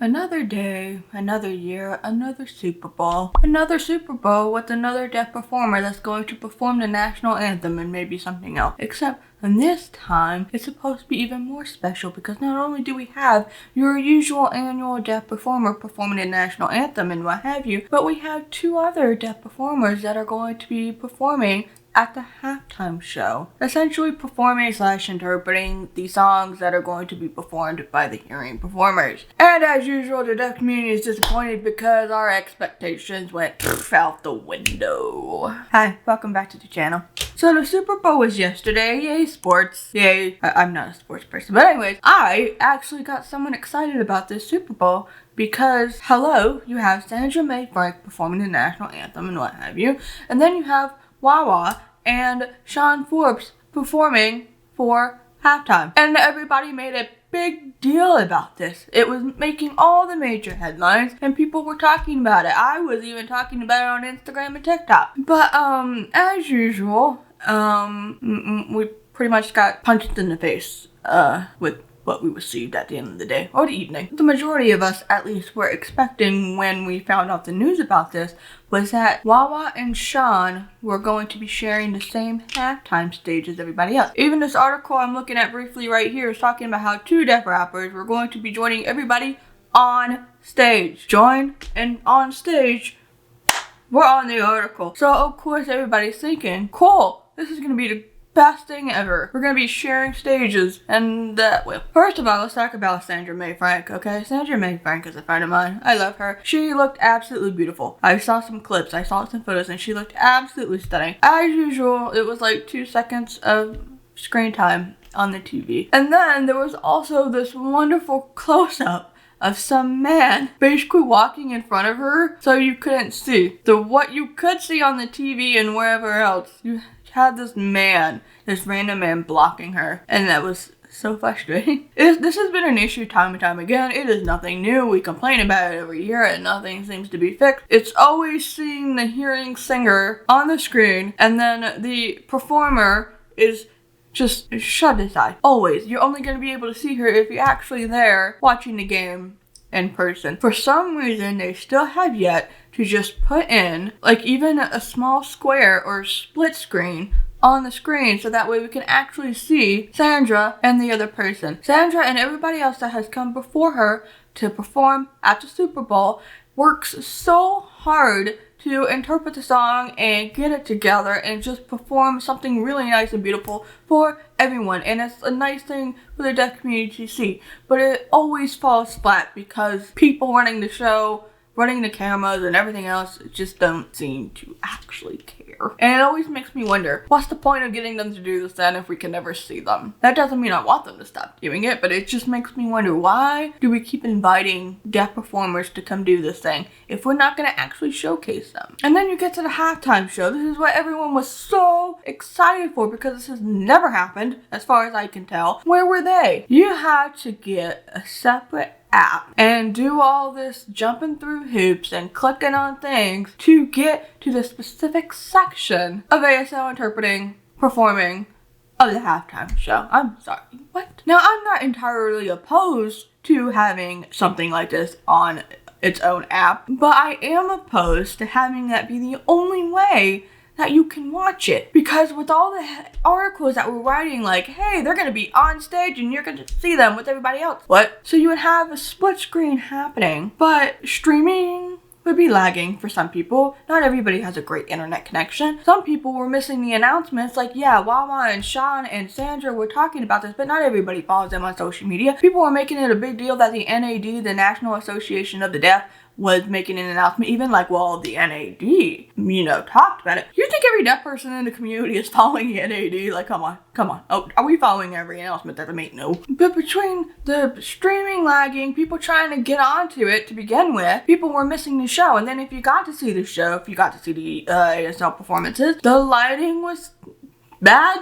Another day, another year, another Super Bowl. Another Super Bowl with another deaf performer that's going to perform the national anthem and maybe something else. Except this time, it's supposed to be even more special because not only do we have your usual annual deaf performer performing the national anthem and what have you, but we have two other deaf performers that are going to be performing at the halftime show, essentially performing / interpreting the songs that are going to be performed by the hearing performers. And as usual, the deaf community is disappointed because our expectations went out the window. Hi, welcome back to the channel. So the Super Bowl was yesterday, yay sports, yay. I'm not a sports person, but anyways, I actually got someone excited about this Super Bowl because, hello, you have Sandra Mae Frank performing the national anthem and what have you, and then you have Wawa and Sean Forbes performing for halftime. And everybody made a big deal about this. It was making all the major headlines and people were talking about it. I was even talking about it on Instagram and TikTok. But as usual, we pretty much got punched in the face with what we received at the end of the day, or the evening. The majority of us, at least, were expecting when we found out the news about this was that Wawa and Sean were going to be sharing the same halftime stage as everybody else. Even this article I'm looking at briefly right here is talking about how two deaf rappers were going to be joining everybody on stage. Join and on stage. We're on the article. So of course everybody's thinking, cool, this is gonna be the best thing ever. We're gonna be sharing stages and that way. First of all, let's talk about Sandra Mae Frank, okay? Sandra Mae Frank is a friend of mine. I love her. She looked absolutely beautiful. I saw some clips, I saw some photos, and she looked absolutely stunning. As usual, it was like 2 seconds of screen time on the TV. And then there was also this wonderful close-up of some man basically walking in front of her so you couldn't see. So what you could see on the TV and wherever else, you had this random man blocking her, and that was so frustrating. This has been an issue time and time again. It is nothing new. We complain about it every year and nothing seems to be fixed. It's always seeing the hearing singer on the screen and then the performer is just shut aside. Always. You're only going to be able to see her if you're actually there watching the game in person. For some reason, they still have yet to just put in like even a small square or split screen on the screen so that way we can actually see Sandra and the other person. Sandra and everybody else that has come before her to perform at the Super Bowl works so hard to interpret the song and get it together and just perform something really nice and beautiful for everyone. And it's a nice thing for the deaf community to see. But it always falls flat because people running the show, running the cameras and everything else just don't seem to actually care. And it always makes me wonder, what's the point of getting them to do this then if we can never see them? That doesn't mean I want them to stop doing it, but it just makes me wonder, why do we keep inviting deaf performers to come do this thing if we're not going to actually showcase them? And then you get to the halftime show. This is what everyone was so excited for because this has never happened as far as I can tell. Where were they? You had to get a separate app and do all this jumping through hoops and clicking on things to get to the specific section of ASL interpreting performing of the halftime show. I'm sorry, what? Now, I'm not entirely opposed to having something like this on its own app, but I am opposed to having that be the only way that you can watch it. Because with all the articles that were writing like, hey, they're gonna be on stage and you're gonna see them with everybody else. What? So you would have a split screen happening, but streaming would be lagging for some people. Not everybody has a great internet connection. Some people were missing the announcements like, yeah, Wawa and Sean and Sandra were talking about this, but not everybody follows them on social media. People were making it a big deal that the NAD, the National Association of the Deaf, was making an announcement, even like, well, the NAD, talked about it. You think every deaf person in the community is following the NAD? Like, come on. Oh, are we following every announcement that they make? No. But between the streaming lagging, people trying to get onto it to begin with, people were missing the show. And then if you got to see the show, if you got to see the ASL performances, the lighting was bad.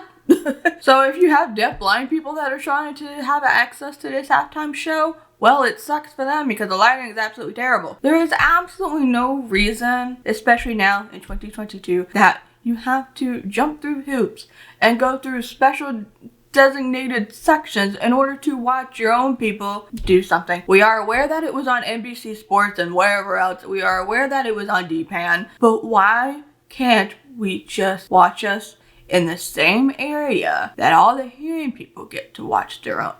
So if you have deaf blind people that are trying to have access to this halftime show, well, it sucks for them because the lighting is absolutely terrible. There is absolutely no reason, especially now in 2022, that you have to jump through hoops and go through special designated sections in order to watch your own people do something. We are aware that it was on NBC Sports and wherever else. We are aware that it was on DPAN. But why can't we just watch us in the same area that all the hearing people get to watch their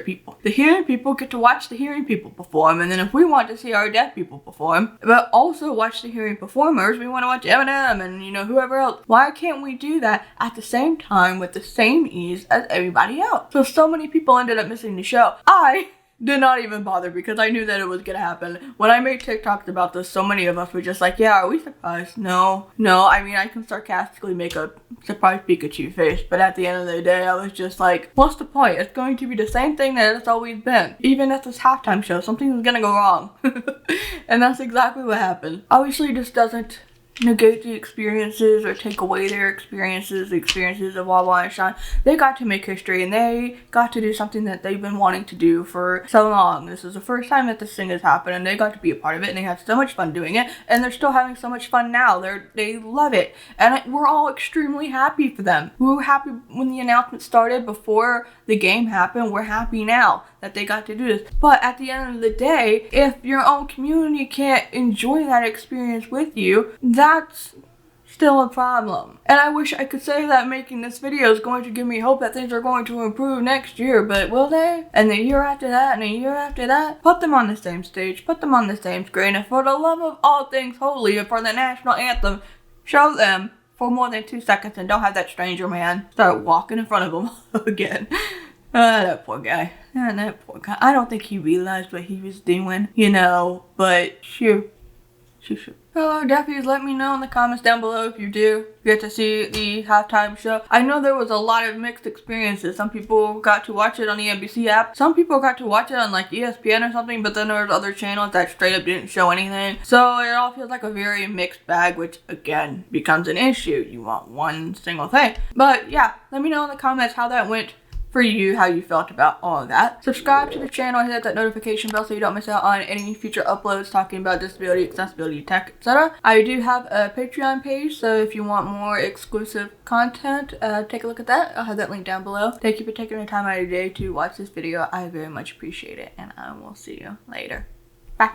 people? The hearing people get to watch the hearing people perform, and then if we want to see our deaf people perform, but also watch the hearing performers, we want to watch Eminem and, whoever else. Why can't we do that at the same time with the same ease as everybody else? So many people ended up missing the show. I did not even bother because I knew that it was gonna happen. When I made TikToks about this, so many of us were just like, yeah, are we surprised? No. I mean, I can sarcastically make a surprised Pikachu face, but at the end of the day, I was just like, what's the point? It's going to be the same thing that it's always been. Even at this halftime show, something was gonna go wrong. And that's exactly what happened. Obviously, this doesn't negate the experiences or take away their experiences, the experiences of Wawa and Shawn. They got to make history and they got to do something that they've been wanting to do for so long. This is the first time that this thing has happened and they got to be a part of it and they had so much fun doing it and they're still having so much fun now. They love it and we're all extremely happy for them. We were happy when the announcement started before the game happened. We're happy now that they got to do this. But at the end of the day, if your own community can't enjoy that experience with you, that's still a problem. And I wish I could say that making this video is going to give me hope that things are going to improve next year, but will they? And the year after that, and the year after that? Put them on the same stage, put them on the same screen, and for the love of all things holy, and for the national anthem, show them for more than 2 seconds and don't have that stranger man start walking in front of them again. That poor guy. That poor guy. I don't think he realized what he was doing, but sure. Hello, Deaffies, let me know in the comments down below if you do get to see the halftime show. I know there was a lot of mixed experiences. Some people got to watch it on the NBC app. Some people got to watch it on like ESPN or something, but then there was other channels that straight up didn't show anything. So it all feels like a very mixed bag, which again becomes an issue. You want one single thing. But yeah, let me know in the comments how that went for you, how you felt about all of that. Subscribe to the channel and hit that notification bell so you don't miss out on any future uploads talking about disability, accessibility, tech, etc. I do have a Patreon page, so if you want more exclusive content, take a look at that. I'll have that link down below. Thank you for taking the time out of your day to watch this video. I very much appreciate it, and I will see you later. Bye.